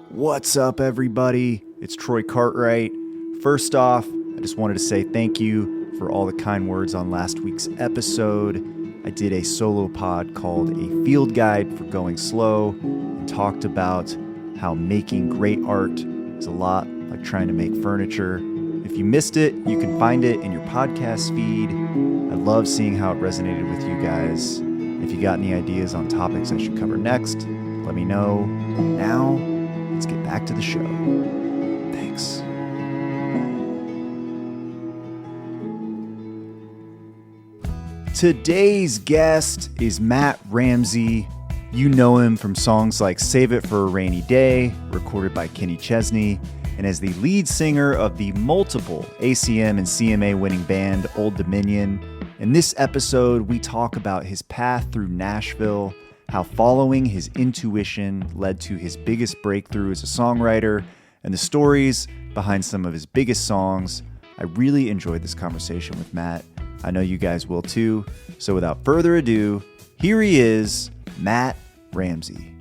What's up, everybody? It's Troy Cartwright. First off, I just wanted to say thank you for all the kind words on last week's episode. I did a solo pod called A Field Guide for Going Slow and talked about how making great art is a lot like trying to make furniture. If you missed it, you can find it in your podcast feed. I love seeing how it resonated with you guys. If you got any ideas on topics I should cover next, let me know. Now, let's get back to the show. Thanks. Today's guest is Matt Ramsey. You know him from songs like Save It for a Rainy Day, recorded by Kenny Chesney, and as the lead singer of the multiple ACM and CMA winning band Old Dominion. In this episode, we talk about his path through Nashville, how following his intuition led to his biggest breakthrough as a songwriter, and the stories behind some of his biggest songs. I really enjoyed this conversation with Matt. I know you guys will too. So without further ado, here he is, Matt Ramsey.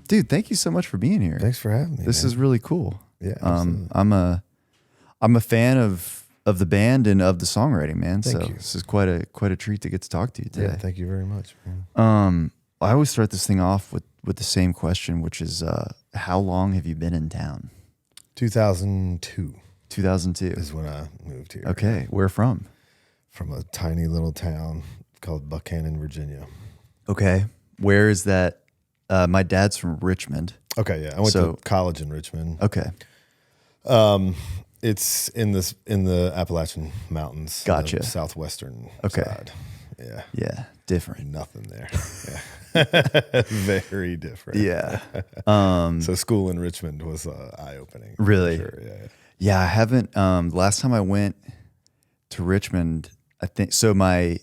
Dude, thank you so much for being here. Thanks for having me. This is really cool. Yeah, I'm a fan of the band and of the songwriting, man. Thank so you. This is quite a treat to get to talk to you today. Yeah, thank you very much, man. I always start this thing off with the same question, which is how long have you been in town? 2002 2002 is when I moved here. Okay, where from? From a tiny little town called Buchanan, Virginia. Okay, where is that? My dad's from Richmond. Okay, yeah, I went to college in Richmond. Okay, it's in the Appalachian Mountains. Gotcha. The southwestern Okay. side. Yeah. Yeah, different. Nothing there. Yeah. Very different. Yeah. So school in Richmond was eye-opening. Really? For sure. Yeah. Yeah, I haven't. Last time I went to Richmond, I think so. My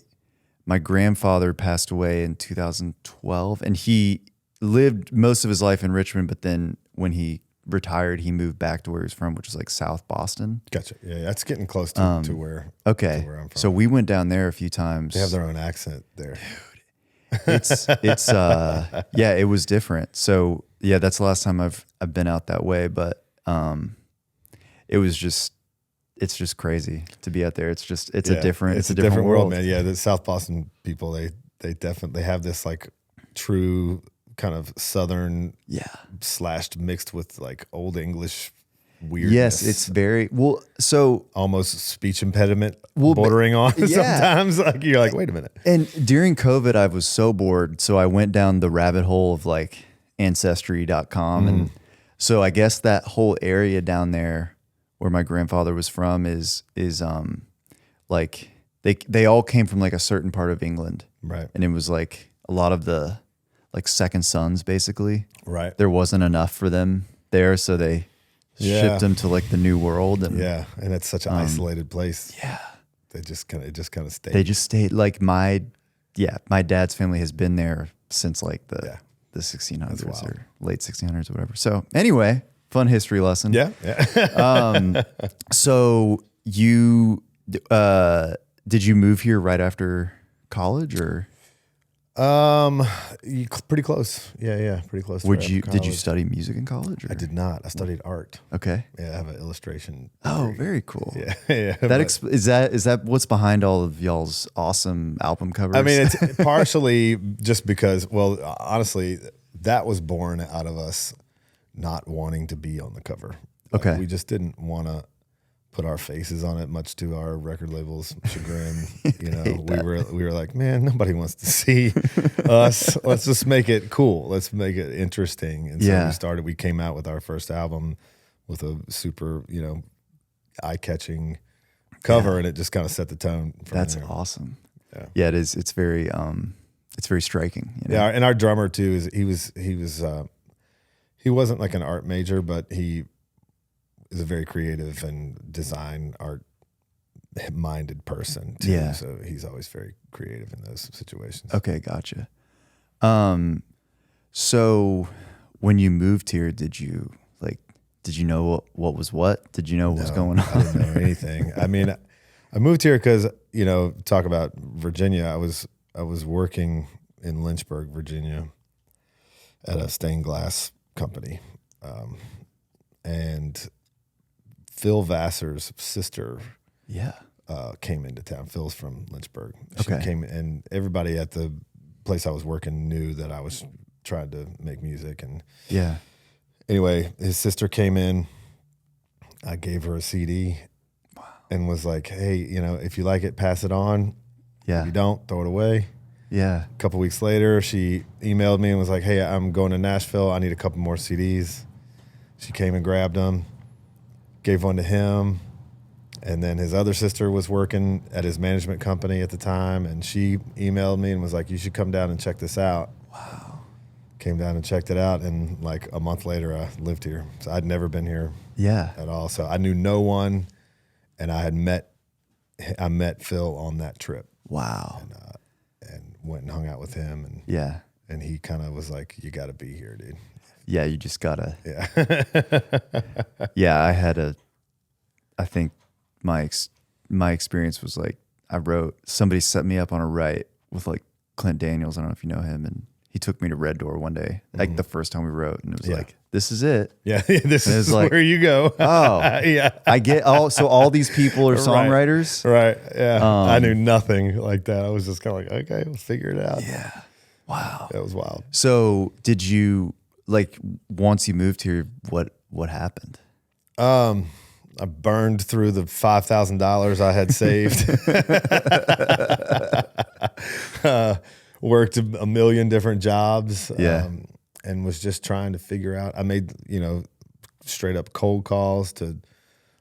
grandfather passed away in 2012, and he lived most of his life in Richmond. But then when he retired, he moved back to where he's from, which is like South Boston. Gotcha. Yeah, that's getting close to where. Okay, to where I'm from. So we went down there a few times. They have their own accent there. It's yeah, it was different. So yeah, that's the last time I've been out that way. But it's just crazy to be out there. It's a different world, man. Yeah, the South Boston people, they definitely have this like true kind of Southern slashed mixed with like old English weirdness. Yes, it's very well. So almost speech impediment bordering on sometimes. Like you're like, wait a minute. And during COVID, I was so bored, so I went down the rabbit hole of like Ancestry.com, and so I guess that whole area down there where my grandfather was from is like they all came from like a certain part of England, right? And it was like a lot of the like second sons, basically. Right. There wasn't enough for them there, so they shipped them to like the New World. And and it's such an isolated place. Yeah, it just kind of stayed. They just stayed. Like my dad's family has been there since like the 1600s or late 1600s or whatever. So anyway, fun history lesson. Yeah. So you did you move here right after college or? Pretty close. Yeah, pretty close. Did you study music in college? Or? I did not. I studied art. Okay. Yeah, I have an illustration degree. Oh, very cool. Yeah. Is that what's behind all of y'all's awesome album covers? I mean, it's partially just because, well, honestly, that was born out of us not wanting to be on the cover. Okay. We just didn't want to put our faces on it, much to our record label's chagrin. You know, we were like, man, nobody wants to see us. Let's just make it cool. Let's make it interesting. And so we came out with our first album with a super, eye-catching cover, and it just kind of set the tone. That's there. awesome. Yeah, it is. It's very striking. You know? Yeah, and our drummer too he wasn't like an art major, but he is a very creative and design art minded person too. Yeah. So he's always very creative in those situations. Okay, gotcha. So when you moved here, did you know what was what? Did you know what was going on? I didn't know anything. I mean, I moved here because, talk about Virginia. I was working in Lynchburg, Virginia at a stained glass company. And Phil Vassar's sister Yeah. came into town. Phil's from Lynchburg. She Okay. came, and everybody at the place I was working knew that I was trying to make music. And Yeah. anyway, his sister came in. I gave her a CD and was like, hey, you know, if you like it, pass it on. Yeah. If you don't, throw it away. Yeah. A couple weeks later, she emailed me and was like, hey, I'm going to Nashville. I need a couple more CDs. She came and grabbed them, gave one to him. And then his other sister was working at his management company at the time, and she emailed me and was like, you should come down and check this out. Wow. Came down and checked it out, and like a month later, I lived here. So I'd never been here Yeah. at all. So I knew no one, and I met Phil on that trip. Wow. And went and hung out with him, and Yeah. and he kind of was like, you got to be here, dude. Yeah. You just gotta. Yeah. Yeah. I think my experience was like, somebody set me up on a write with like Clint Daniels. I don't know if you know him. And he took me to Red Door one day, like the first time we wrote. And it was like, this is it. Yeah. This is like, where you go. Oh, yeah. I get so all these people are songwriters. Right. Yeah. I knew nothing like that. I was just kind of like, okay, we'll figure it out. Yeah. Wow. That was wild. So did you, like, once you moved here, what happened? I burned through the $5,000 I had saved. Worked a million different jobs. Yeah. And was just trying to figure out. I made, straight up cold calls to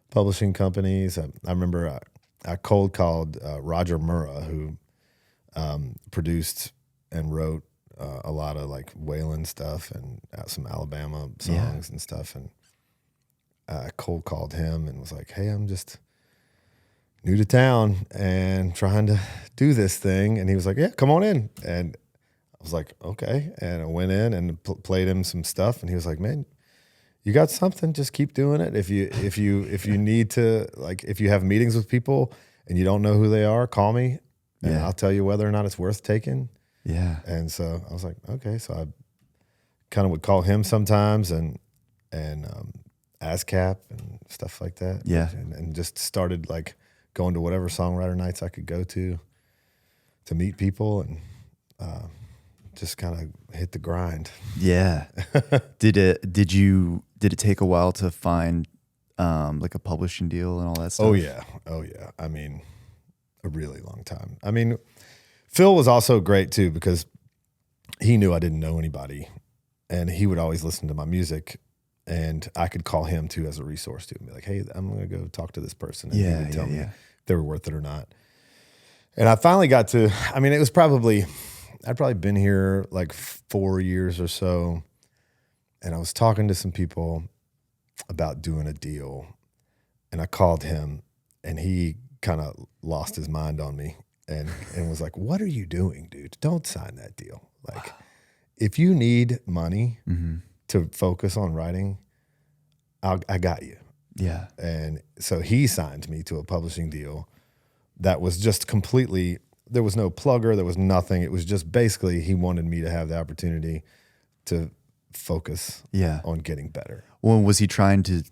publishing companies. I remember I cold called Roger Murrah, who produced and wrote a lot of like Waylon stuff and some Alabama songs and stuff. And I cold called him and was like, hey, I'm just new to town and trying to do this thing. And he was like, yeah, come on in. And I was like, okay. And I went in and played him some stuff. And he was like, man, you got something, just keep doing it. If you need to, like, if you have meetings with people and you don't know who they are, call me and I'll tell you whether or not it's worth taking. Yeah. And so I was like, okay. So I kind of would call him sometimes and ASCAP and stuff like that. Yeah. And just started like going to whatever songwriter nights I could go to meet people and just kind of hit the grind. Yeah. Did it take a while to find like a publishing deal and all that stuff? Oh yeah. I mean, a really long time. I mean, Phil was also great too because he knew I didn't know anybody and he would always listen to my music. And I could call him too as a resource too and be like, hey, I'm going to go talk to this person. And he would tell me if they were worth it or not. And I finally got to, I mean, I'd probably been here like 4 years or so. And I was talking to some people about doing a deal. And I called him and he kind of lost his mind on me and was like, what are you doing, dude? Don't sign that deal. Like, if you need money to focus on writing, I got you. Yeah. And so he signed me to a publishing deal that was just completely, there was no plugger, there was nothing. It was just basically he wanted me to have the opportunity to focus on getting better. Well, was he trying to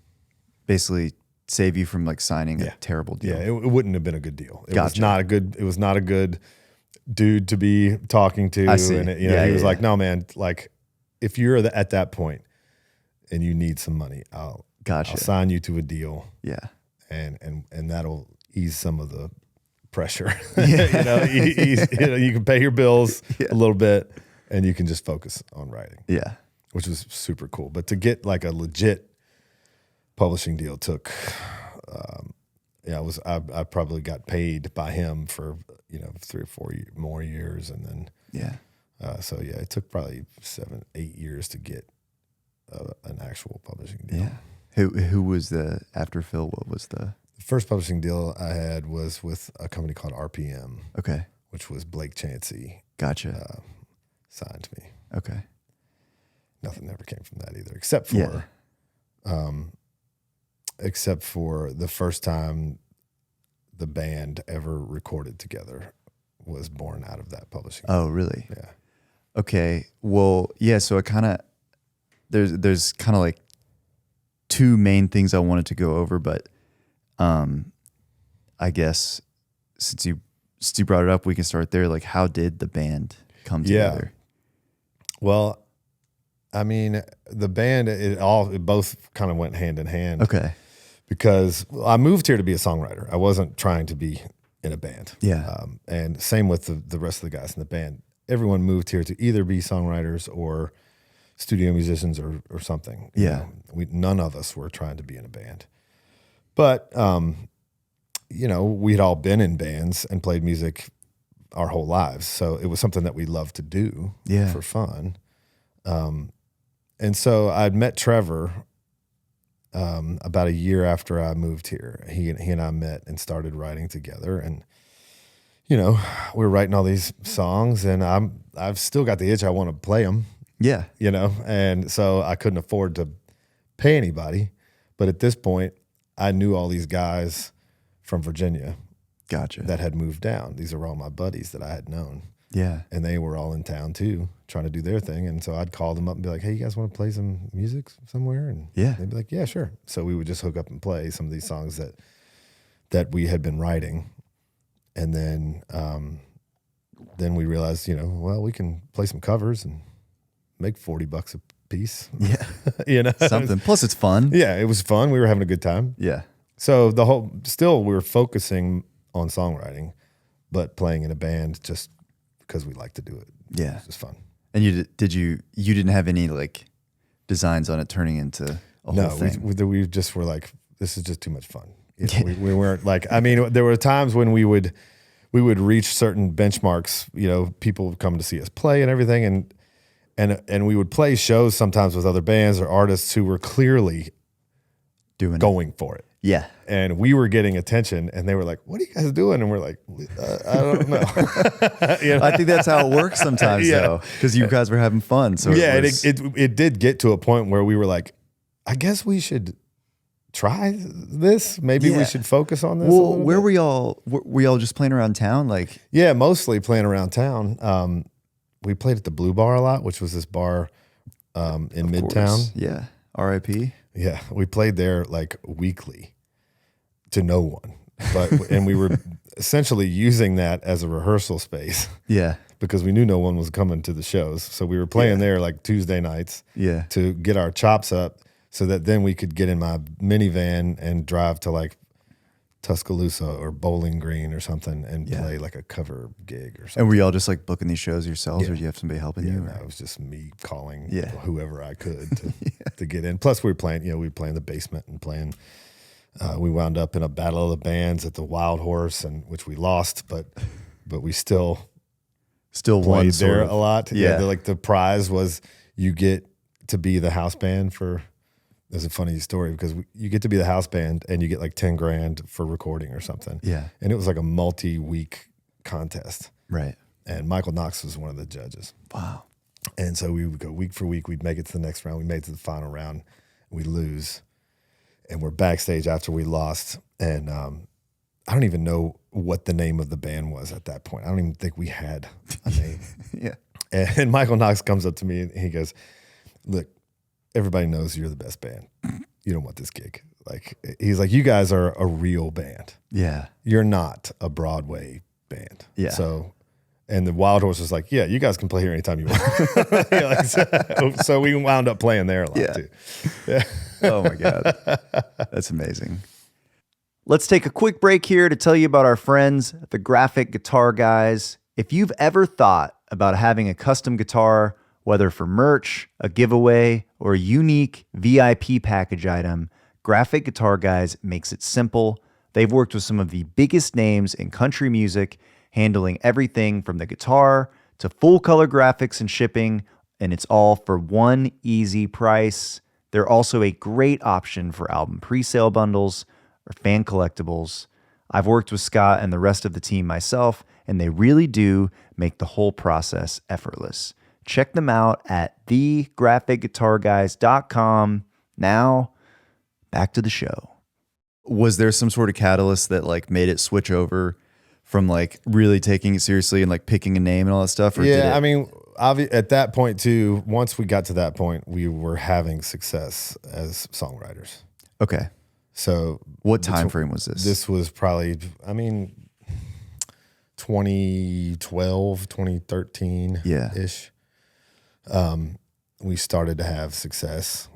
basically save you from like signing a terrible deal? Yeah, it wouldn't have been a good deal. It Gotcha. was not a good dude to be talking to. I see. And he was like, no, man, like if you're at that point and you need some money, I'll sign you to a deal. Yeah. And that'll ease some of the pressure. You can pay your bills a little bit and you can just focus on writing. Yeah. Which was super cool. But to get like a legit publishing deal took, I probably got paid by him for 3 or 4 more years, and then it took probably 7-8 years to get an actual publishing deal. Yeah. Who was after Phil? What was the first publishing deal I had was with a company called RPM. Okay. Which was Blake Chansey. Gotcha. Signed me. Okay. Nothing ever came from that either, except for the first time the band ever recorded together was born out of that publishing. Oh, really? Yeah. Okay. Well, yeah. So it kind of there's kind of like two main things I wanted to go over, but I guess since you brought it up, we can start there. Like, how did the band come together? Well, I mean, the band, it both kind of went hand in hand. Okay. Because I moved here to be a songwriter. I wasn't trying to be in a band. Yeah. And same with the rest of the guys in the band. Everyone moved here to either be songwriters or studio musicians or something. Yeah. None of us were trying to be in a band. But, we'd all been in bands and played music our whole lives. So it was something that we loved to do for fun. And so I'd met Trevor about a year after I moved here. He and I met and started writing together. And, we were writing all these songs, and I've still got the itch. I want to play them. Yeah. And so I couldn't afford to pay anybody. But at this point, I knew all these guys from Virginia. Gotcha. That had moved down. These are all my buddies that I had known. Yeah. And they were all in town too, trying to do their thing. And so I'd call them up and be like, hey, you guys want to play some music somewhere? And they'd be like, yeah, sure. So we would just hook up and play some of these songs that we had been writing. And then we realized, we can play some covers and make $40 a piece. Yeah. Something. Plus it's fun. Yeah, it was fun. We were having a good time. Yeah. So we were focusing on songwriting, but playing in a band just because we like to do it. Yeah. It's just fun. And you didn't have any like designs on it turning into a whole thing? No, we just were like, this is just too much fun. We weren't like, I mean, there were times when we would reach certain benchmarks, people would come to see us play and everything. And we would play shows sometimes with other bands or artists who were clearly going for it. Yeah. And we were getting attention, and they were like, what are you guys doing? And we're like, I don't know. I think that's how it works sometimes, though, because you guys were having fun. So it did get to a point where we were like, I guess we should try this. Maybe we should focus on this. Well, where were y'all? Were y'all just playing around town? Like, yeah, mostly playing around town. We played at the Blue Bar a lot, which was this bar in Midtown. Yeah, R.I.P. Yeah, we played there like weekly to no one, and we were essentially using that as a rehearsal space. Yeah, because we knew no one was coming to the shows, so we were playing there like Tuesday nights. Yeah, to get our chops up, so that then we could get in my minivan and drive to like Tuscaloosa or Bowling Green or something and play like a cover gig or something. And were y'all just like booking these shows yourselves, or do you have somebody helping you? No, it was just me calling whoever I could to get in. Plus we were playing, we played in the basement and playing. We wound up in a battle of the bands at the Wild Horse, and which we lost, but we still won there a lot. Yeah, the prize was you get to be the house band for. There's a funny story because you get to be the house band and you get like 10 grand for recording or something. Yeah. And it was like a multi-week contest. Right. And Michael Knox was one of the judges. Wow. And so we would go week for week. We'd make it to the next round. We made it to the final round. We lose. And we're backstage after we lost. And I don't even know what the name of the band was at that point. I don't even think we had a name. Yeah. And Michael Knox comes up to me and he goes, look, everybody knows you're the best band. You don't want this gig. Like, he's like, you guys are a real band. Yeah. You're not a Broadway band. Yeah. So, and the Wild Horse was like, yeah, you guys can play here anytime you want. So we wound up playing there a lot too. Yeah. Oh my God. That's amazing. Let's take a quick break here to tell you about our friends, the Graphic Guitar Guys. If you've ever thought about having a custom guitar, whether for merch, a giveaway, or a unique VIP package item, Graphic Guitar Guys makes it simple. They've worked with some of the biggest names in country music, handling everything from the guitar to full color graphics and shipping, and it's all for one easy price. They're also a great option for album pre-sale bundles or fan collectibles. I've worked with Scott and the rest of the team myself, and they really do make the whole process effortless. Check them out at thegraphicguitarguys.com. Now, back to the show. Was there some sort of catalyst that like made it switch over from like really taking it seriously and like picking a name and all that stuff? Or I mean, at that point too, once we got to that point, we were having success as songwriters. Okay. So what time frame was this? This was probably, 2012, 2013 ish. We started to have success.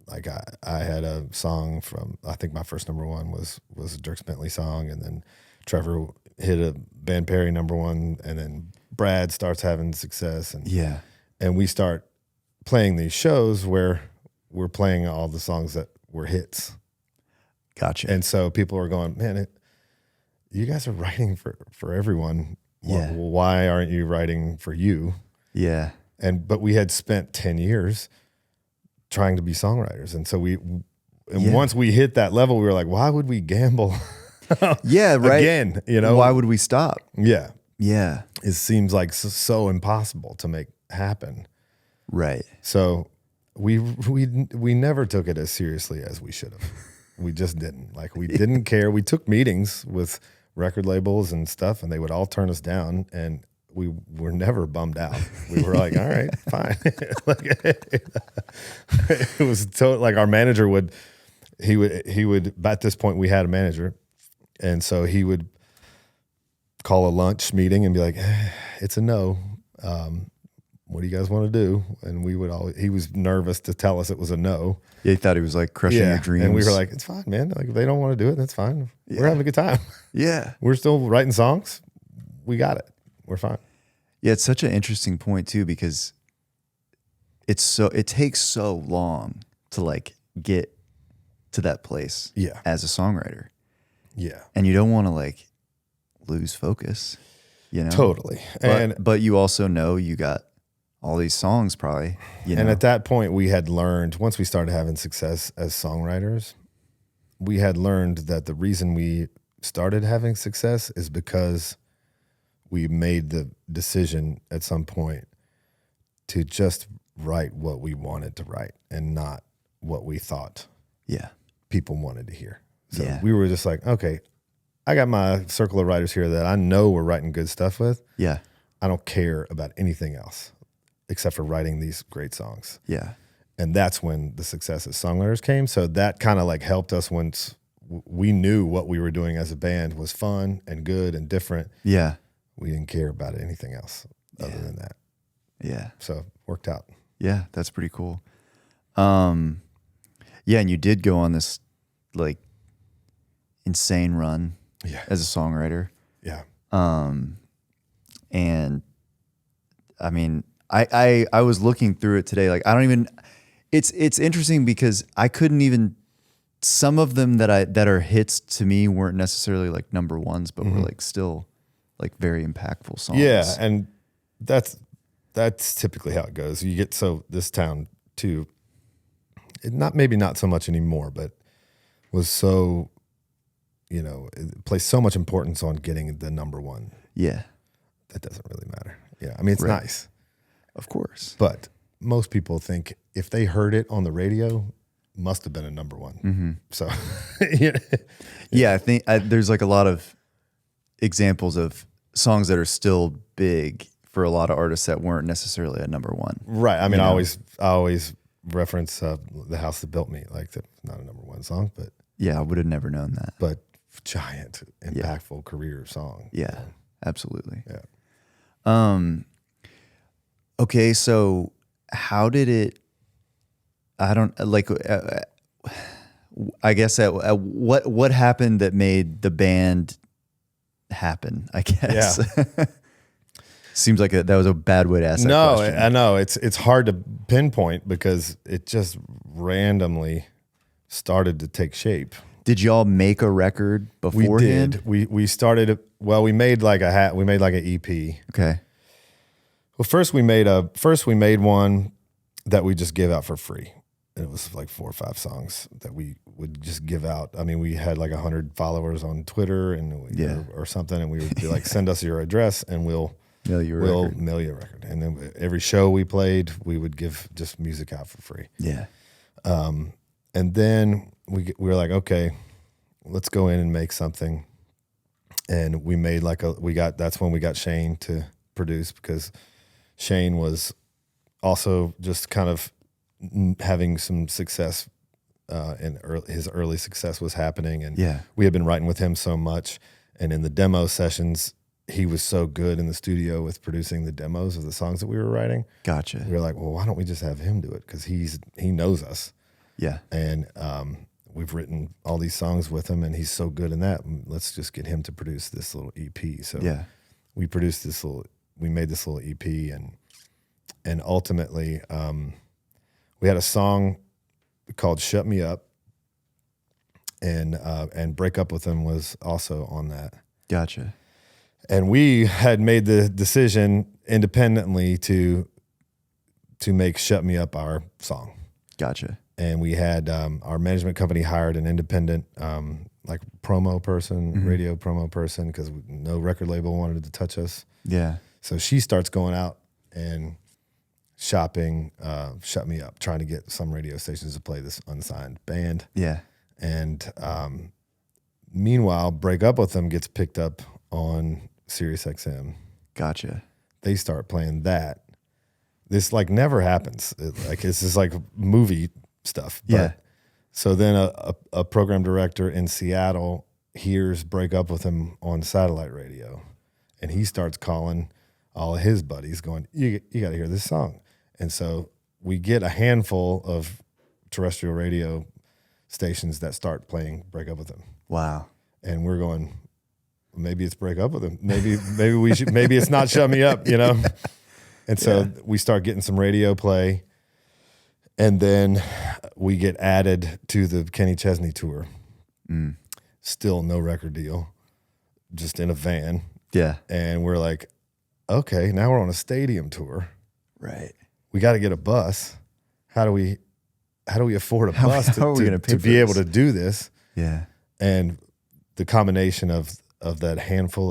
Like I had a song from, I think my first number one was a Dierks Bentley song, and then Trevor hit a Van Perry number one, and then Brad starts having success, and we start playing these shows where we're playing all the songs that were hits. Gotcha. And so people are going, man, you guys are writing for everyone. Yeah. Why aren't you writing for you? Yeah. But we had spent 10 years trying to be songwriters. And so once we hit that level, we were like, why would we gamble? Yeah, right. Again, why would we stop? Yeah. Yeah. It seems like so impossible to make happen. Right. So we never took it as seriously as we should have. We just didn't. Like, we didn't care. We took meetings with record labels and stuff, and they would all turn us down, and we were never bummed out. We were like, all right, fine. It was like our manager would at this point we had a manager, and so he would call a lunch meeting and be like, it's a no. What do you guys want to do? And he was nervous to tell us it was a no. Yeah, he thought he was like crushing your dreams. And we were like, it's fine, man. Like, if they don't want to do it, that's fine. We're having a good time. Yeah. We're still writing songs. We got it. We're fine. Yeah, it's such an interesting point too, because it takes so long to like get to that place as a songwriter. Yeah. And you don't want to like lose focus, Totally. But you also know you got all these songs probably, And at that point we had learned, once we started having success as songwriters, we had learned that the reason we started having success is because we made the decision at some point to just write what we wanted to write and not what we thought people wanted to hear. So we were just like, okay, I got my circle of writers here that I know we're writing good stuff with. Yeah. I don't care about anything else except for writing these great songs. Yeah. And that's when the success as songwriters came. So that kind of like helped us once we knew what we were doing as a band was fun and good and different. Yeah. We didn't care about anything else other than that. Yeah. So worked out. Yeah, that's pretty cool. Yeah, and you did go on this like insane run as a songwriter. Yeah. And I mean, I was looking through it today. Like, I don't even, it's interesting because I couldn't even, some of them that are hits to me weren't necessarily like number ones, but were like still like very impactful songs. Yeah. And that's typically how it goes. You get, so this town too, maybe not so much anymore, but was so, it placed so much importance on getting the number one. Yeah. That doesn't really matter. Yeah. I mean, it's nice. Of course. But most people think if they heard it on the radio, must have been a number one. Mm-hmm. So, yeah, I think there's like a lot of examples of songs that are still big for a lot of artists that weren't necessarily a number one. Right. I mean, I always reference The House That Built Me, like that's not a number one song, but yeah, I would have never known that. But giant, impactful career song. Yeah, absolutely. Yeah. Okay, so how did it? I don't like. I guess what happened that made the band happen? I guess. Yeah. Seems like that was a bad way to ask that question. No, I know it's hard to pinpoint because it just randomly started to take shape. Did y'all make a record beforehand? We did. We started. Well, we made like an EP. Okay. Well, first we made one that we just give out for free. And it was like 4 or 5 songs that we would just give out. I mean, we had like 100 followers on Twitter or something, and we would be like, send us your address and we'll mail you a record. And then every show we played, we would give just music out for free. Yeah. And then we were like, okay, let's go in and make something. And we made that's when we got Shane to produce, because Shane was also just kind of having some success, and his early success was happening. And we had been writing with him so much. And in the demo sessions, he was so good in the studio with producing the demos of the songs that we were writing. Gotcha. We were like, well, why don't we just have him do it? Because he knows us. Yeah. And we've written all these songs with him, and he's so good in that. Let's just get him to produce this little EP. So we produced we made this little EP, and ultimately we had a song called "Shut Me Up," and "Break Up with Him" was also on that. Gotcha. And we had made the decision independently to make "Shut Me Up" our song. Gotcha. And we had our management company hired an independent like promo person, radio promo person, because no record label wanted to touch us. Yeah. So she starts going out and shopping "Shut Me Up," trying to get some radio stations to play this unsigned band. Yeah. And meanwhile, "Break Up with Them" gets picked up on Sirius XM. Gotcha. They start playing that. This like never happens. It's just like movie stuff. But, so then a program director in Seattle hears "Break Up with Him" on satellite radio, and he starts calling all of his buddies going, you got to hear this song. And so we get a handful of terrestrial radio stations that start playing "Break Up with Him." Wow. And we're going, maybe it's "Break Up with Him." Maybe we should, maybe it's not "Shut Me Up," And so we start getting some radio play, and then we get added to the Kenny Chesney tour. Still no record deal, just in a van. Yeah. And we're like, okay, now we're on a stadium tour. Right. We got to get a bus. How do we afford a bus to be able to do this? Yeah. And the combination of that handful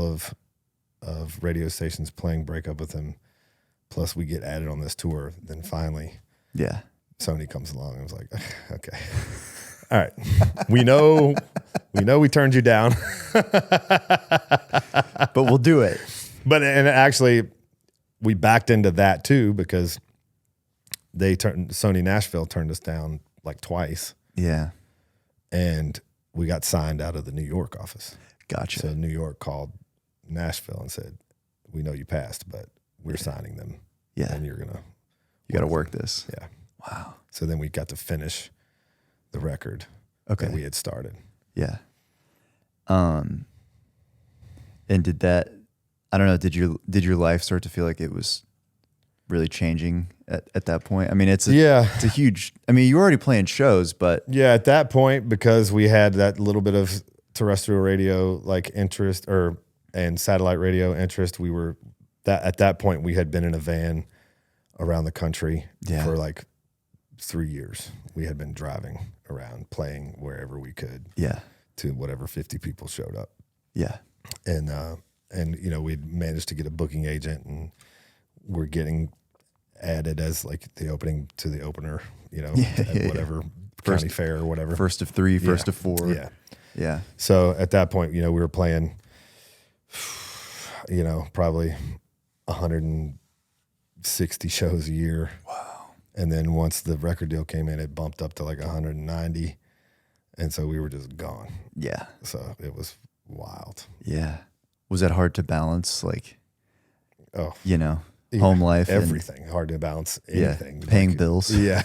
of radio stations playing "Break Up with Him," plus we get added on this tour, then finally Sony comes along and was like, okay, all right, we know we turned you down, but we'll do it. But and actually we backed into that too, because Sony Nashville turned us down like twice. Yeah. And we got signed out of the New York office. Gotcha. So New York called Nashville and said, we know you passed, but we're signing them. Yeah. And you got to work this. Yeah. Wow. So then we got to finish the record that we had started. Yeah. And did that, I don't know, did your life start to feel like it was really changing at that point? I mean, it's a huge, I mean, you were already playing shows, but. Yeah, at that point, because we had that little bit of terrestrial radio like interest and satellite radio interest, at that point we had been in a van around the country for like 3 years. We had been driving around playing wherever we could. Yeah. To whatever 50 people showed up. Yeah. And we'd managed to get a booking agent, and we're getting added as like the opening to the opener, at whatever county fair or whatever. First of 3, first of 4. Yeah. Yeah. So at that point, we were playing, probably 160 shows a year. Wow. And then once the record deal came in, it bumped up to like 190. And so we were just gone. Yeah. So it was wild. Yeah. Was that hard to balance? Like, home life, everything hard to balance. Anything, paying bills. Yeah.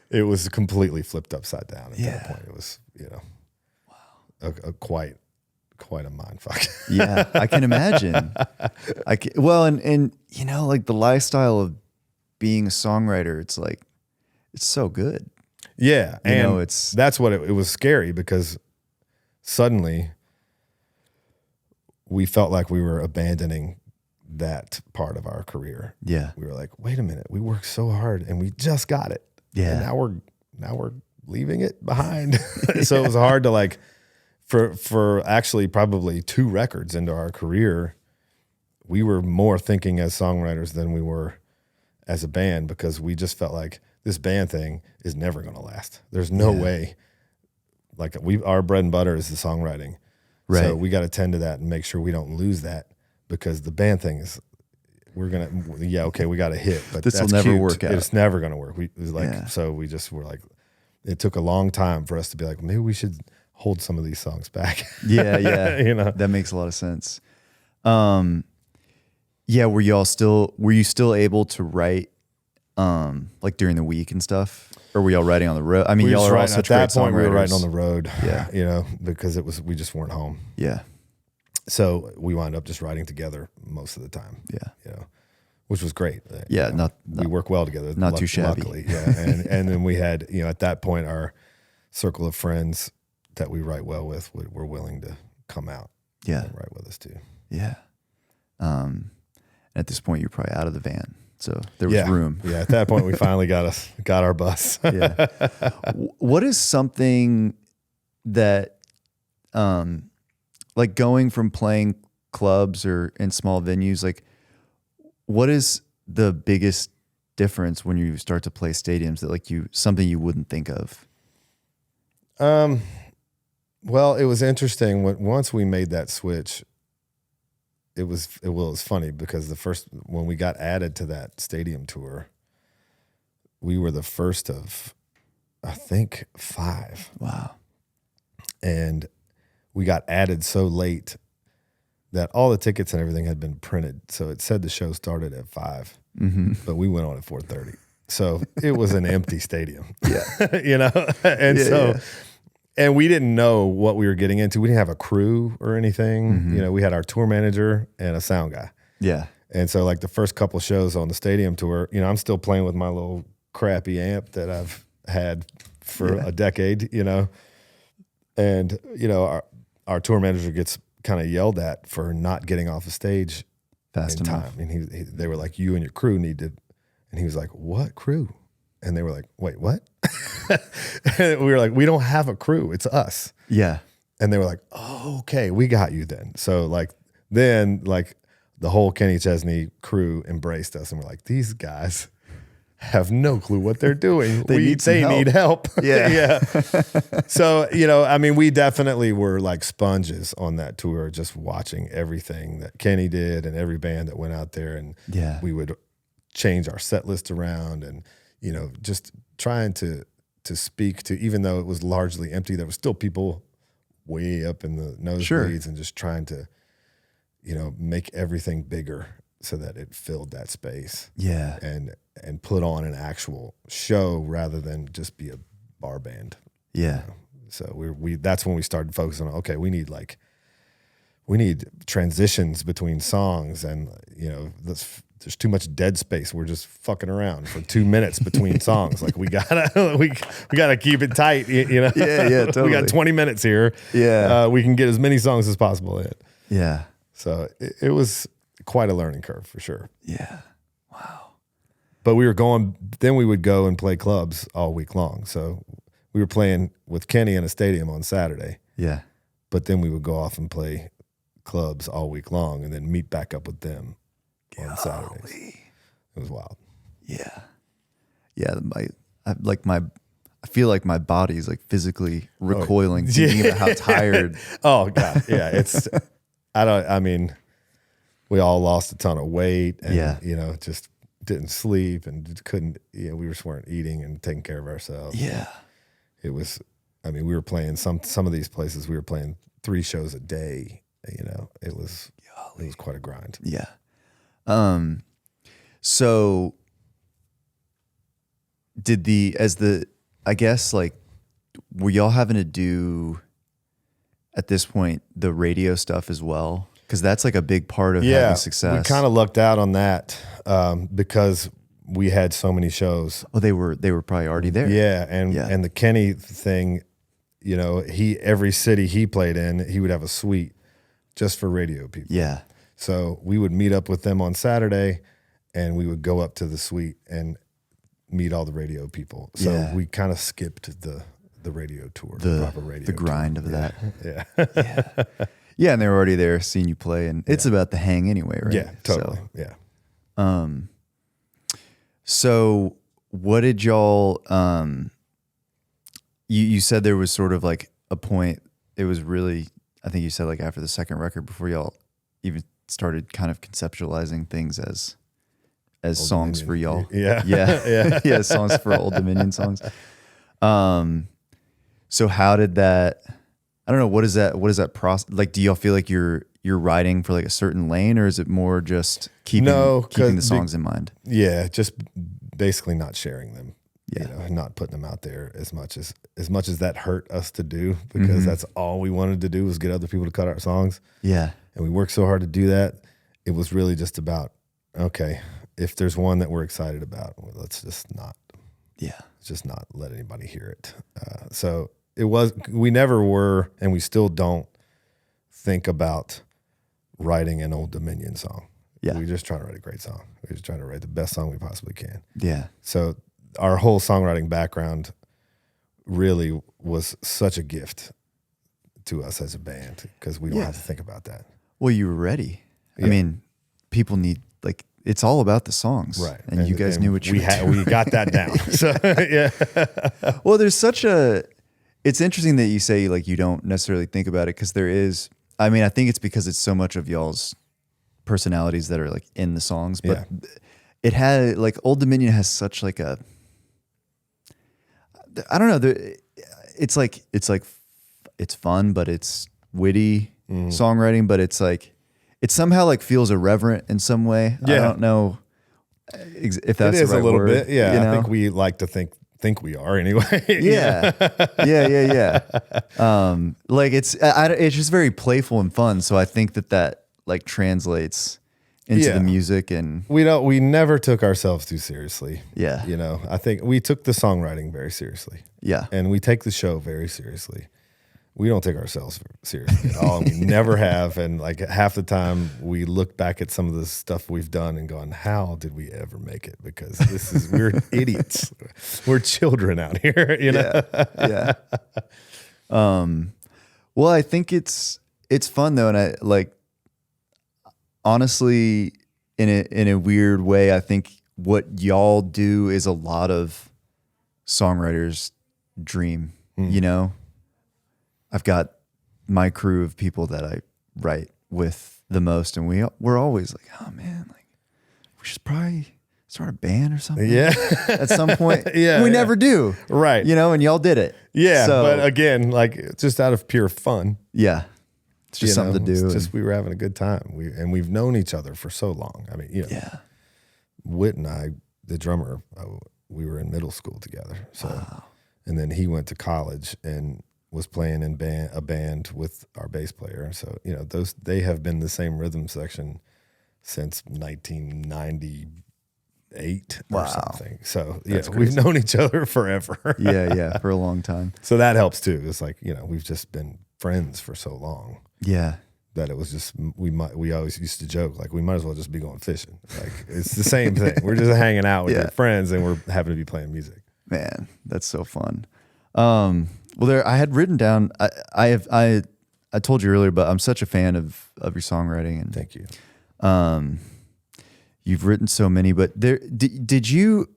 It was completely flipped upside down at that point. It was, wow, quite a mind fuck. Yeah, I can imagine. And like the lifestyle of being a songwriter, it's like, it's so good. Yeah, and that's what it was scary, because suddenly we felt like we were abandoning that part of our career. Yeah, we were like, wait a minute, we worked so hard and we just got it. Yeah, and now we're leaving it behind. So it was hard to like, for actually probably 2 records into our career, we were more thinking as songwriters than we were as a band, because we just felt like this band thing is never going to last. There's no way. Like our bread and butter is the songwriting. Right. So we got to tend to that and make sure we don't lose that, because the band thing is we're gonna, okay, we got a hit, but This will that's never cute. work out. It's never gonna work. It was like, so we just were like, it took a long time for us to be like, maybe we should hold some of these songs back. Yeah. That makes a lot of sense. Were you still able to write like during the week and stuff? Or were y'all writing on the road? I mean, y'all are all such great songwriters. At that point, we were writing on the road, because we just weren't home. Yeah. So we wound up just writing together most of the time. Yeah. Which was great. Yeah. We work well together. Not too shabby. Luckily, yeah. And then we had, at that point, our circle of friends that we write well with were willing to come out and write with us too. Yeah. At this point, you're probably out of the van. So there was room. Yeah, at that point, we finally got our bus. Yeah. What is something that, like going from playing clubs or in small venues, like what is the biggest difference when you start to play stadiums that like something you wouldn't think of? Well, it was interesting once we made that switch. It was funny because when we got added to that stadium tour, we were the first of, I think, 5. Wow. And we got added so late that all the tickets and everything had been printed. So it said the show started at 5, but we went on at 4:30. So it was an empty stadium. Yeah. And we didn't know what we were getting into. We didn't have a crew or anything. We had our tour manager and a sound guy. Yeah. And so like the first couple shows on the stadium tour, I'm still playing with my little crappy amp that I've had for a decade, and, our tour manager gets kind of yelled at for not getting off the stage fast in enough. time. And they were like, you and your crew need to, and he was like, what crew? And they were like, wait, what? And we were like, we don't have a crew. It's us. Yeah. And they were like, oh, okay, we got you then. So then the whole Kenny Chesney crew embraced us and were like, these guys have no clue what they're doing. They need help. Yeah. So, we definitely were like sponges on that tour, just watching everything that Kenny did and every band that went out there. And we would change our set list around and, just trying to speak to, even though it was largely empty, there was still people way up in the nosebleeds and just trying to, make everything bigger so that it filled that space. Yeah. And put on an actual show rather than just be a bar band. Yeah. So that's when we started focusing on, okay, we need transitions between songs and, there's too much dead space. We're just fucking around for 2 minutes between songs. Like we gotta keep it tight. Yeah, totally. We got 20 minutes here. Yeah. We can get as many songs as possible in. Yeah. So it was quite a learning curve for sure. Yeah. Wow. But we would go and play clubs all week long. So we were playing with Kenny in a stadium on Saturday. Yeah. But then we would go off and play clubs all week long and then meet back up with them on Saturdays. It was wild. Yeah. Yeah. I feel like my body's like physically recoiling, thinking about how tired. Oh God. Yeah. We all lost a ton of weight and, just didn't sleep and just couldn't, we just weren't eating and taking care of ourselves. Yeah. It was, we were playing some of these places, we were playing 3 shows a day, it was quite a grind. Yeah. So I guess like, were y'all having to do at this point the radio stuff as well? Because that's like a big part of having success. We kind of lucked out on that because we had so many shows. Well, they were probably already there. Yeah, and the Kenny thing, every city he played in, he would have a suite just for radio people. Yeah. So we would meet up with them on Saturday, and we would go up to the suite and meet all the radio people. So we kind of skipped the radio tour, the proper radio the grind tour. of that. Yeah. Yeah, and they were already there seeing you play, and it's about the hang anyway, right? Yeah, totally. So what did y'all? You said there was sort of like a point. It was really, I think you said like after the second record, before y'all even started kind of conceptualizing things as as Old songs Dominion. for y'all. Yeah. Yeah. Yeah. Songs for Old Dominion songs. So how did that, I don't know, what is that process? Like, do y'all feel like you're writing for like a certain lane, or is it more just keeping the songs in mind? Yeah. Just basically not sharing them. Yeah. You know, not putting them out there as much as that hurt us to do, because that's all we wanted to do was get other people to cut our songs. Yeah. And we worked so hard to do that. It was really just about, okay, if there's one that we're excited about, well, let's just not let anybody hear it. So we never were, and we still don't think about writing an Old Dominion song. Yeah. We're just trying to write a great song. We're just trying to write the best song we possibly can. Yeah. So our whole songwriting background really was such a gift to us as a band, because we don't have to think about that. Well, you were ready. Yeah. I mean, people need, like, it's all about the songs. Right. And you guys knew what you were doing. We got that down. So, yeah. Well, there's it's interesting that you say like you don't necessarily think about it, because there is, I mean, I think it's because it's so much of y'all's personalities that are like in the songs, but it had like Old Dominion has such like a, I don't know, it's fun, but it's witty songwriting, but it's like, it somehow like feels irreverent in some way. Yeah. I don't know if that's it is the right a little word, bit. Yeah. you know? I think we like to think we are anyway. Yeah. Like it's just very playful and fun. So I think that like translates into the music, and we never took ourselves too seriously. Yeah. You know, I think we took the songwriting very seriously. Yeah. And we take the show very seriously. We don't take ourselves seriously at all. And we never have. And like half the time we look back at some of the stuff we've done and gone, how did we ever make it? Because we're idiots. We're children out here, you know? Yeah. Well, I think it's fun though. And I like, honestly, in a weird way, I think what y'all do is a lot of songwriters' dream, you know? I've got my crew of people that I write with the most, and we're always like, oh man, like we should probably start a band or something. Yeah. At some point. Yeah. We never do. Right. You know, and y'all did it. Yeah. So, but again, like just out of pure fun. Yeah. It's just something to do. It's just we were having a good time. We've known each other for so long. I mean, you know, Whit and I, the drummer, we were in middle school together. So, and then he went to college and was playing in a band with our bass player. So, you know, they have been the same rhythm section since 1998 or something. So, we've known each other forever. Yeah, for a long time. So that helps too. It's like, you know, we've just been friends for so long. Yeah. That it was just, we always used to joke, like, we might as well just be going fishing. Like, it's the same thing. We're just hanging out with your friends and we're having to be playing music. Man, that's so fun. Well, I had written down, I told you earlier, but I'm such a fan of your songwriting. And thank you. You've written so many, but did you,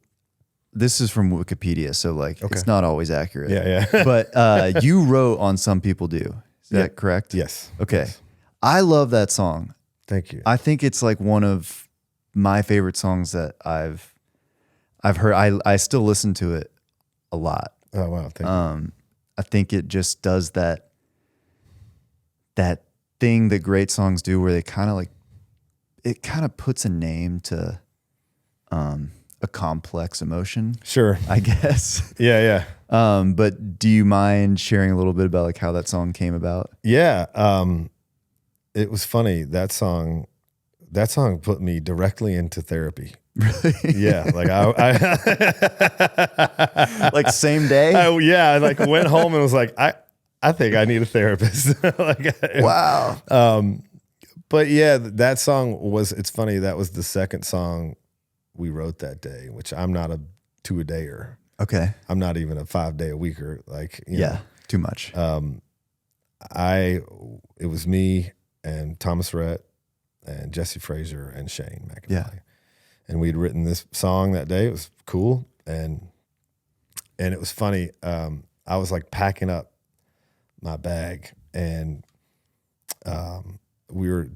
this is from Wikipedia, so like, it's not always accurate. Yeah. But you wrote on Some People Do. Is that correct? Yes. Okay. Yes. I love that song. Thank you. I think it's like one of my favorite songs that I've heard. I still listen to it a lot. Oh, wow. Thank you. I think it just does that thing that great songs do, where they kind of puts a name to a complex emotion. Sure. I guess. Yeah. But do you mind sharing a little bit about like how that song came about? Yeah. It was funny. That song put me directly into therapy. Really? Yeah. Like I like same day? I like went home and was like, I think I need a therapist. Wow. But yeah, that song it's funny. That was the second song we wrote that day, which I'm not a 2-a-dayer. Okay. I'm not even a 5-day-a-weeker. Like, you know, too much. It was me and Thomas Rhett and Jesse Frazier and Shane McAnally. Yeah. And we'd written this song that day. It was cool. And it was funny. I was like packing up my bag, and we were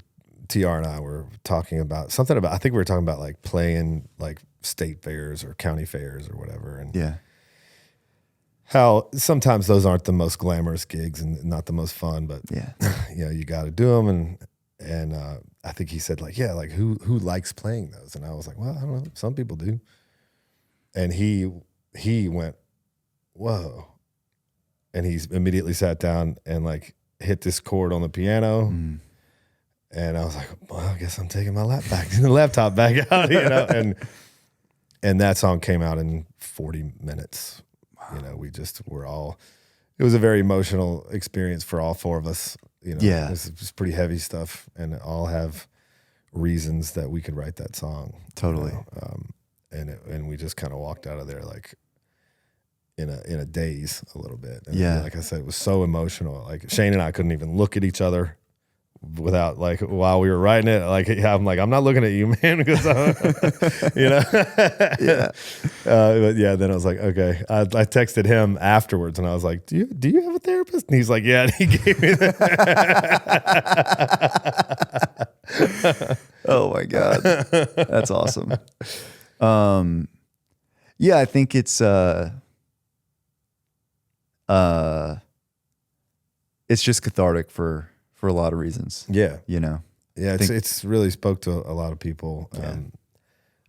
TR and I were talking about something about, I think we were talking about like playing like state fairs or county fairs or whatever. And Yeah. how sometimes those aren't the most glamorous gigs and not the most fun, but Yeah. you know, you got to do them. And I think he said like, yeah, like who likes playing those? And I was like, well, I don't know. Some people do. And he went, whoa. And he's immediately sat down and like hit this chord on the piano. Mm. And I was like, well, I guess I'm taking my laptop back out, you know? And that song came out in 40 minutes. Wow. You know, it was a very emotional experience for all four of us. You know, Yeah. It was pretty heavy stuff, and all have reasons that we could write that song. Totally. You know? And we just kind of walked out of there like in a daze a little bit. And Yeah. like I said, it was so emotional. Like Shane and I couldn't even look at each other without like while we were writing it. Like I'm like, I'm not looking at you, man, because you know. Yeah. But yeah, then I was like, okay. I texted him afterwards, and I was like, do you have a therapist? And he's like, yeah. And he gave me that. Oh my God. That's awesome. Yeah, I think it's just cathartic for a lot of reasons. Yeah. You know? Yeah, it's really spoke to a lot of people. Yeah.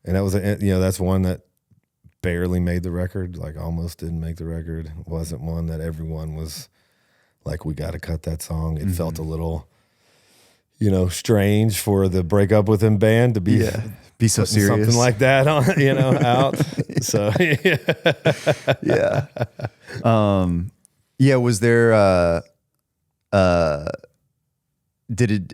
And that was, that's one that barely made the record, like almost didn't make the record. It wasn't one that everyone was like, we got to cut that song. It felt a little, strange for the Break Up With Him band to be so serious. Something like that on, out. So, yeah. Yeah, was there, did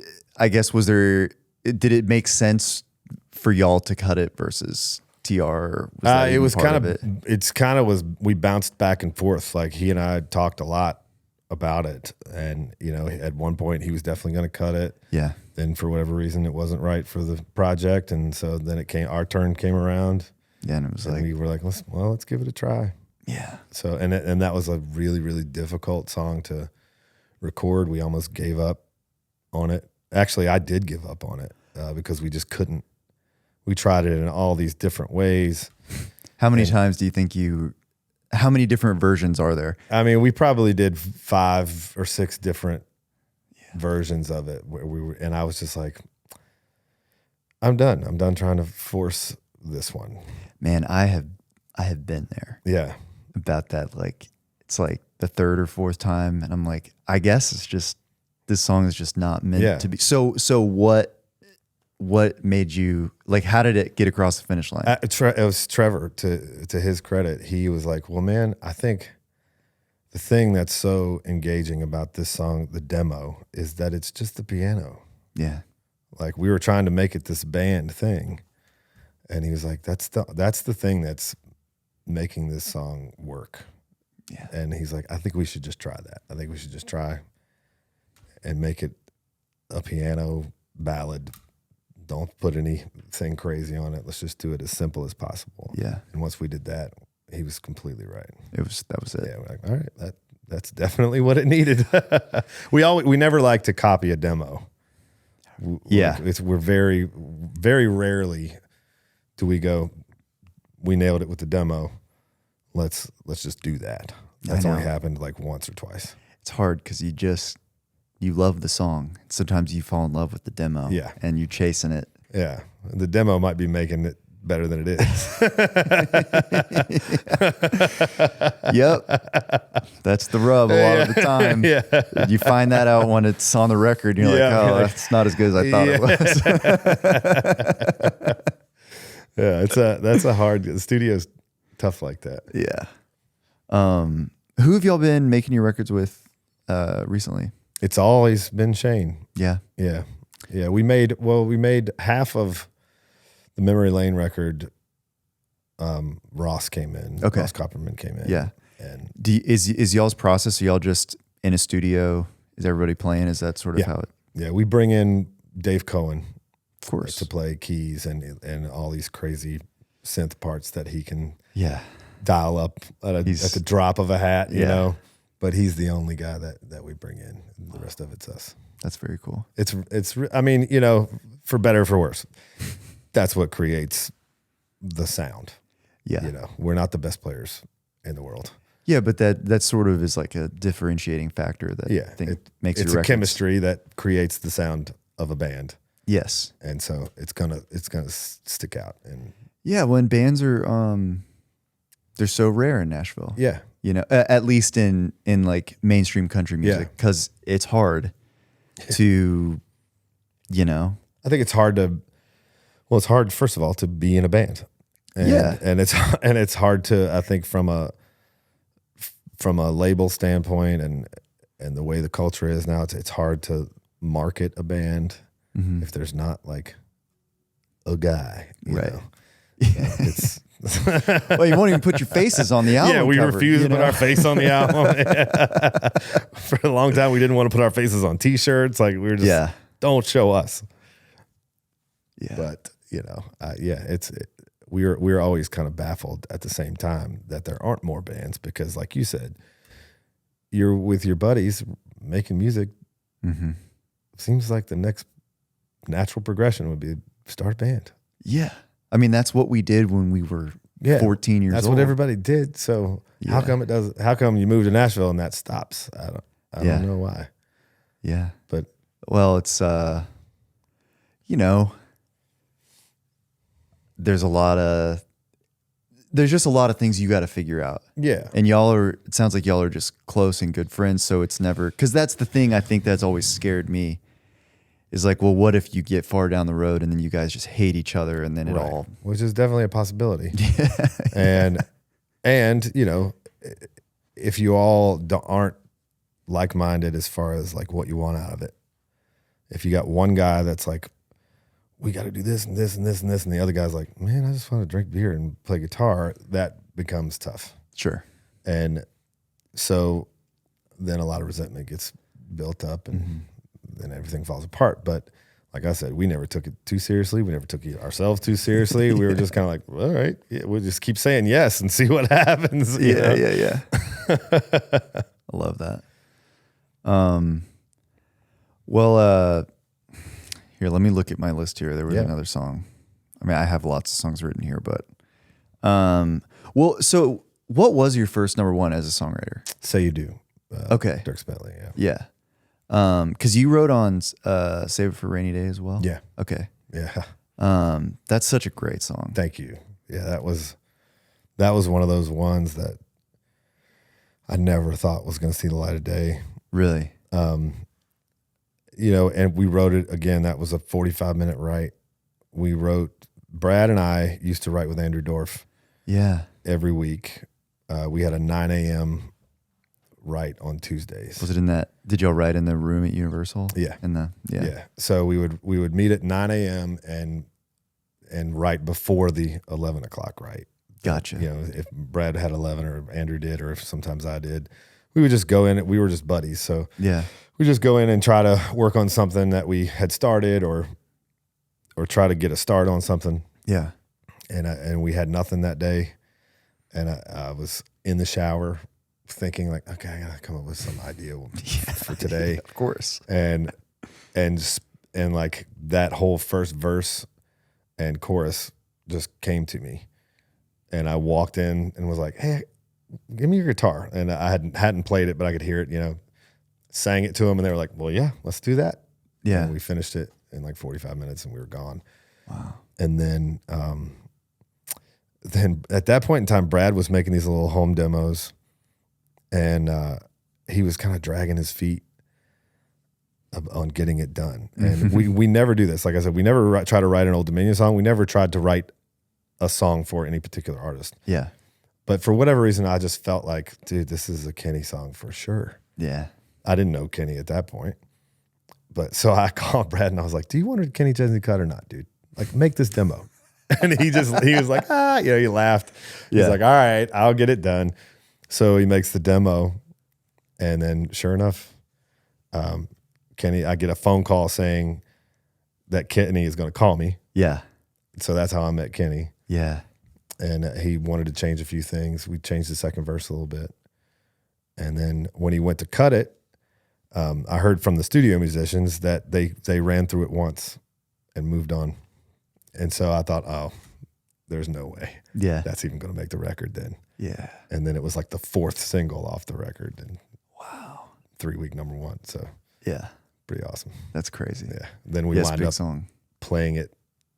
it make sense for y'all to cut it versus TR? It was we bounced back and forth. Like he and I talked a lot about it, and at one point he was definitely going to cut it. Yeah. Then for whatever reason it wasn't right for the project, and so then our turn came around. Yeah, and it was like we were like, let's give it a try. Yeah. So and that was a really, really difficult song to record. We almost gave up on it. Actually, I did give up on it because we just couldn't. We tried it in all these different ways. How many times do you think how many different versions are there? I mean, we probably did 5 or 6 different versions of it where we were, and I was just like, I'm done. I'm done trying to force this one. Man, I have been there. Yeah. About that. Like, it's like the 3rd or 4th time. And I'm like, I guess it's just, this song is just not meant to be. So what made you, like, how did it get across the finish line? It was Trevor, to his credit. He was like, well, man, I think the thing that's so engaging about this song, the demo, is that it's just the piano. Yeah. Like, we were trying to make it this band thing. And he was like, that's the thing that's making this song work. Yeah. And he's like, I think we should just try that. I think we should just try and make it a piano ballad. Don't put anything crazy on it. Let's just do it as simple as possible. Yeah. And once we did that, he was completely right. That was it. Yeah, we're like, all right, that's definitely what it needed. We never like to copy a demo. We're very, very rarely do we go, we nailed it with the demo. Let's just do that. That's only happened like once or twice. It's hard because you love the song. Sometimes you fall in love with the demo. Yeah. And you're chasing it. Yeah. The demo might be making it better than it is. Yep. That's the rub a lot of the time. Yeah. You find that out when it's on the record. And you're like, oh, that's not as good as I thought it was. Yeah, that's a hard. The studio's tough like that. Yeah. Who have y'all been making your records with recently? It's always been Shane. Yeah. Yeah. Yeah. We made half of the Memory Lane record. Ross came in. Okay. Ross Copperman came in. Yeah. And is y'all's process? Are y'all just in a studio? Is everybody playing? Is that sort of how it? Yeah. We bring in Dave Cohen, of course, to play keys and all these crazy synth parts that he can dial up at the drop of a hat, you know. But he's the only guy that we bring in. The rest of it's us. That's very cool. I mean, you know, for better or for worse, that's what creates the sound. Yeah. You know, we're not the best players in the world. Yeah, but that sort of is like a differentiating factor that I think makes it's a chemistry that creates the sound of a band. Yes. And so it's gonna stick out. And yeah, when bands are they're so rare in Nashville. Yeah. You know, at least in like mainstream country music, because it's hard to, you know. I think it's hard it's hard, first of all, to be in a band. And it's hard to, I think, from a label standpoint and the way the culture is now, it's hard to market a band if there's not like a guy, you know. It's well, you won't even put your faces on the album. Yeah, we cover, refuse to put our face on the album. For a long time, we didn't want to put our faces on T-shirts. Like, we were just, don't show us. Yeah. But, you know, we're always kind of baffled at the same time that there aren't more bands because, like you said, you're with your buddies making music. Mm-hmm. Seems like the next natural progression would be start a band. Yeah. I mean, that's what we did when we were 14 years old. That's what everybody did. So how come you moved to Nashville and that stops? I don't know why. Yeah. But well, it's you know, there's just a lot of things you got to figure out. Yeah. And it sounds like y'all are just close and good friends. So it's never, because that's the thing I think that's always scared me is like, well, what if you get far down the road and then you guys just hate each other and then it all. Which is definitely a possibility. And, you know, if you all aren't like-minded as far as like what you want out of it, if you got one guy that's like, we got to do this and this and this and this, and the other guy's like, man, I just want to drink beer and play guitar, that becomes tough. Sure. And so then a lot of resentment gets built up and then everything falls apart. But like I said, we never took it too seriously. We never took ourselves too seriously. We were just kind of like, well, all right, we'll just keep saying yes and see what happens. Yeah. I love that. Well, here, let me look at my list here. There was another song. I mean, I have lots of songs written here, but well, so what was your first number one as a songwriter? Say You Do. Okay. Dierks Bentley, Yeah. Because you wrote on Save It for a Rainy Day as well? Yeah. Okay. Yeah. That's such a great song. Thank you. Yeah, that was one of those ones that I never thought was going to see the light of day. Really? You know, and we wrote it again. That was a 45-minute write. Brad and I used to write with Andrew Dorff. Yeah. Every week. We had a 9 a.m. write on Tuesdays. Was it in that? Did y'all write in the room at Universal? Yeah. Yeah. So we would meet at 9 a.m. and write before the 11 o'clock write. Gotcha. You know, if Brad had 11 or Andrew did, or if sometimes I did, we would just go in. We were just buddies. So yeah. We just go in and try to work on something that we had started or try to get a start on something. Yeah. And we had nothing that day. And I was in the shower thinking like, okay, I gotta come up with some idea for today. Yeah, of course. And like that whole first verse and chorus just came to me. And I walked in and was like, hey, give me your guitar. And I hadn't played it, but I could hear it, you know. Sang it to them, and they were like, well, yeah, let's do that. Yeah. And we finished it in like 45 minutes, and we were gone. Wow. And then at that point in time, Brad was making these little home demos, and he was kind of dragging his feet on getting it done. And we never do this. Like I said, we never try to write an Old Dominion song. We never tried to write a song for any particular artist. Yeah. But for whatever reason, I just felt like, dude, this is a Kenny song for sure. Yeah. I didn't know Kenny at that point. But so I called Brad and I was like, do you want a Kenny Chesney cut or not, dude? Like, make this demo. And he was like, you know, he laughed. He's like, all right, I'll get it done. So he makes the demo. And then sure enough, Kenny, I get a phone call saying that Kenny is going to call me. Yeah. So that's how I met Kenny. Yeah. And he wanted to change a few things. We changed the second verse a little bit. And then when he went to cut it, I heard from the studio musicians that they ran through it once and moved on. And so I thought, oh, there's no way that's even going to make the record then. Yeah. And then it was like the 4th single off the record. And wow. 3-week #1. So yeah. Pretty awesome. That's crazy. Yeah. Then we wound up song. playing it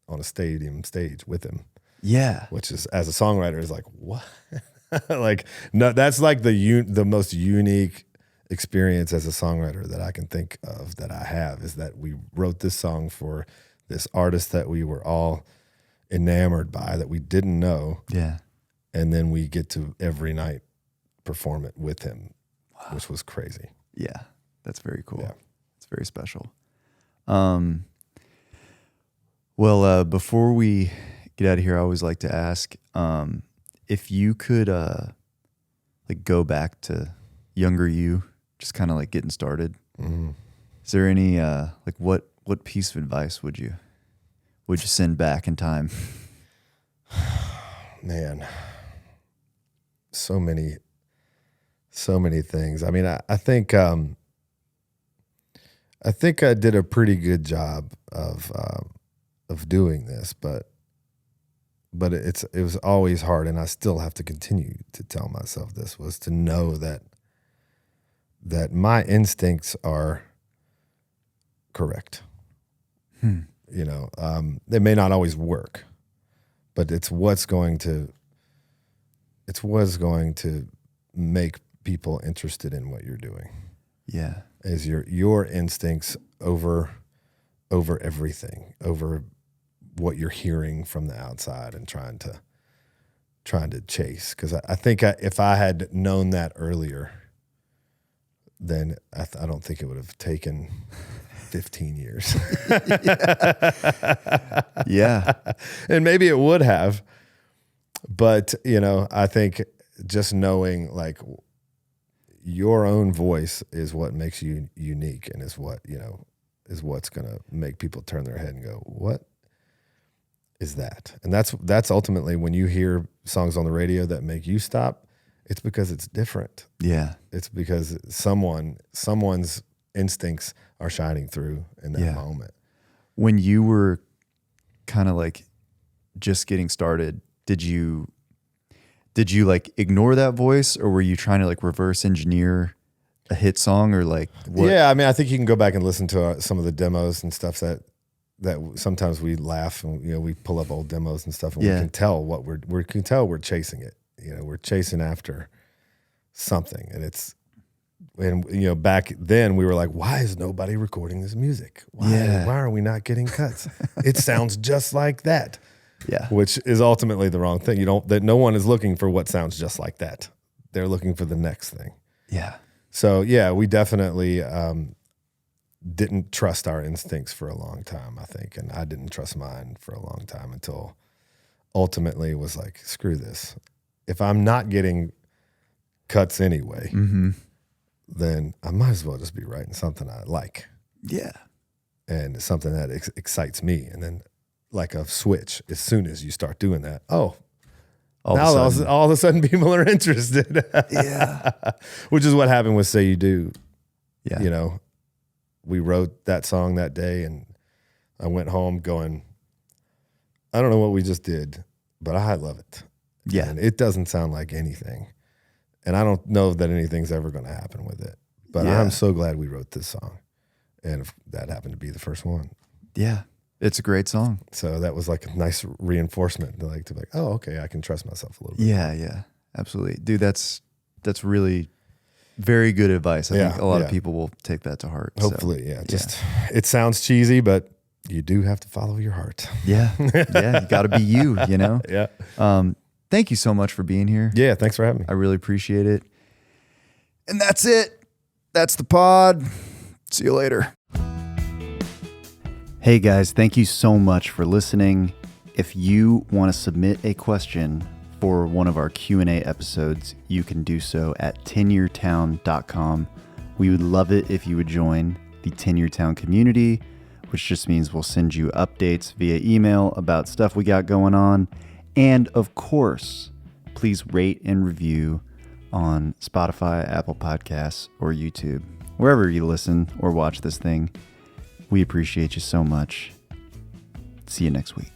on a stadium stage with him. Yeah. Which is, as a songwriter, is like, what? Like, no, that's like the most unique experience as a songwriter that I can think of that I have, is that we wrote this song for this artist that we were all enamored by, that we didn't know. Yeah. And then we get to every night perform it with him, which was crazy. Yeah. That's very cool. Yeah. It's very special. Well, before we get out of here, I always like to ask, if you could like go back to younger you, just kind of like getting started. Mm-hmm. Is there any like what piece of advice would you send back in time? Man, so many things. I mean, I think I did a pretty good job of doing this, but it was always hard, and I still have to continue to tell myself this, was to know that my instincts are correct. You know, they may not always work, but it's what's going to make people interested in what you're doing. Yeah. Is your instincts over everything, over what you're hearing from the outside and trying to chase. Because I think if I had known that earlier, then I don't think it would have taken 15 years. Yeah. And maybe it would have, but I think just knowing like your own voice is what makes you unique, and is what's going to make people turn their head and go, what is that? And that's ultimately, when you hear songs on the radio that make you stop, it's because it's different. Yeah. It's because someone's instincts are shining through in that moment. When you were kind of like just getting started, did you like ignore that voice, or were you trying to like reverse engineer a hit song, or like what? Yeah, I mean, I think you can go back and listen to some of the demos and stuff that sometimes we laugh and we pull up old demos and stuff, and we can tell we're chasing it. We're chasing after something, and back then we were like, why is nobody recording this music? Why are we not getting cuts? It sounds just like that. Yeah. Which is ultimately the wrong thing. No one is looking for what sounds just like that. They're looking for the next thing. Yeah. So yeah, we definitely didn't trust our instincts for a long time, I think. And I didn't trust mine for a long time, until ultimately it was like, screw this. If I'm not getting cuts anyway, then I might as well just be writing something I like. Yeah. And something that excites me. And then, like a switch, as soon as you start doing that, all of a sudden people are interested. Yeah. Which is what happened with Say You Do. Yeah. We wrote that song that day, and I went home going, I don't know what we just did, but I love it. Yeah. And it doesn't sound like anything. And I don't know that anything's ever going to happen with it. But I'm so glad we wrote this song. And if that happened to be the first one. Yeah. It's a great song. So that was like a nice reinforcement to be like, oh, okay, I can trust myself a little bit. Yeah, yeah. Absolutely. Dude, that's really very good advice. I think a lot of people will take that to heart. Hopefully, it sounds cheesy, but you do have to follow your heart. Yeah. Yeah. You got to be you, Yeah. Thank you so much for being here. Yeah, thanks for having me. I really appreciate it. And that's it. That's the pod. See you later. Hey guys, thank you so much for listening. If you want to submit a question for one of our Q&A episodes, you can do so at tenuretowne.com. We would love it if you would join the Tenuretown community, which just means we'll send you updates via email about stuff we got going on. And of course, please rate and review on Spotify, Apple Podcasts, or YouTube. wherever you listen or watch this thing. We appreciate you so much. See you next week.